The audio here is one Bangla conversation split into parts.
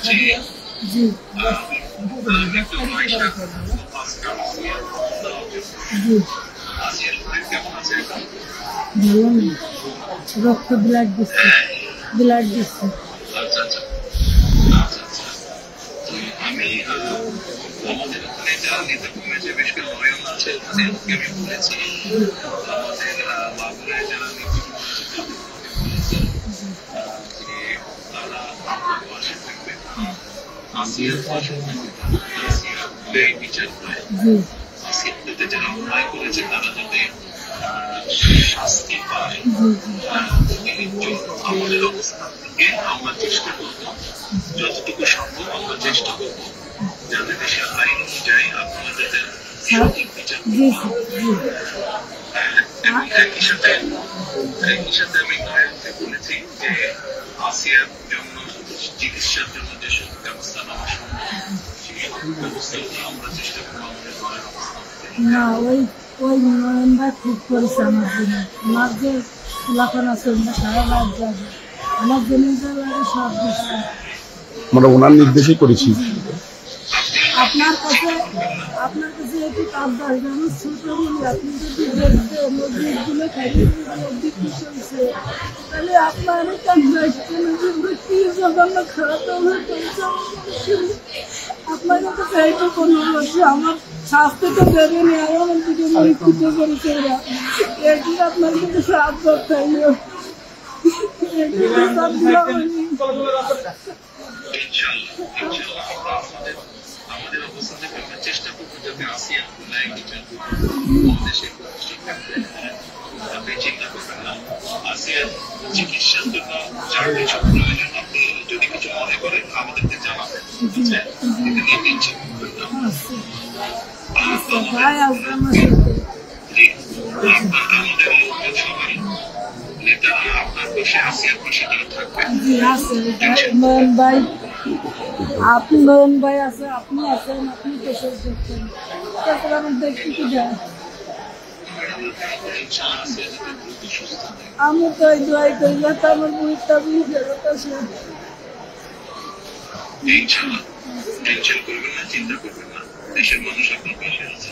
জি জি ভালো না, রক্ত ব্লাড দিচ্ছে, ব্লাড দিচ্ছে। আমি আমাদের ওখানে যারা নেতা কর্মীরা বেশ কিছু নয়ন আছে তাদেরকে আমি বলেছি, আমাদের বাবুরায় যারা নেতা বলেছে যে তারা পাশে থাকবে, আসিয়ার পাশে থাকবে, আসিয়ার বিচার পায়, আসিয়াতে যারা অন্যায় করেছে তারা যাতে শাস্তি পায়। আমাদের অবস্থান থেকে আমরা চেষ্টা করবো, যতটুকু সম্ভব আমরা চেষ্টা করবো যাতে দেশের আইন অনুযায়ী আপনারা যাতে সঠিক বিচার এবং একই সাথে আমি নয়নকে বলেছি যে আসিয়ার জন্য চিকিৎসার জন্য যেসব ব্যবস্থা নেওয়া সম্ভব সেই ব্যবস্থাগুলো আমরা চেষ্টা করবো আমাদের ঘরের অবস্থান। না ওই নয়ন ভাই খুব করেছে আমার জন্য, আমার যে লাখান আছে সারা রাত যাবে, আমার জন্য সব কিছু আমরা ওনার নির্দেশই করেছি। আপনার কাছে একটু আবদার, যেমন ছোট বলি আপনি যদি দেখতে মসজিদগুলো খাইতে বিক্রি চলছে, তাহলে আপনার খারাপ আপনার কাছে চাইতে কোনো বলছে আমার স্বাস্থ্য তো দেবেনি, আমার দিকে মৃত্যুতে করেছে ওরা, এটি আপনার কাছে আবদার চাইলেও আমাদের অবস্থান থেকে আমরা চেষ্টা করবো যাতে আসিয়ান আপনি চিন্তা করবেন না, আসিয়ান চিকিৎসার জন্য যার কিছু প্রয়োজন আপনি যদি কিছু মনে করেন আমাদেরকে জানাবেন, বুঝছেন? এটা নিয়ে টেনশন করবেন না। আমাদের লোকজন সবাই নেতারা আপনার পাশে, আসিয়ার পাশে তারা থাকবে। নয়ন ভাই, আপনি নয়ন ভাই আছে, আপনি আছেন, আপনি দেশে দেখছেন, তারপরে আমার দেখতে কি যায়। আমি তো এই দোয়াই করি যাতে আমার বুড়িটা বুড়ি ফেরত আসে। টেনশন করবেন না, চিন্তা করবেন না, দেশের মানুষ আপনার পাশে আছে।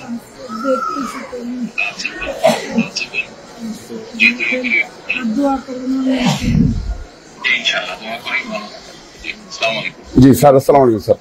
দেখতেছি তো দোয়া করবেন। ইনশাআল্লাহ দোয়া করি। জি স্যার, আসসালামু আলাইকুম স্যার।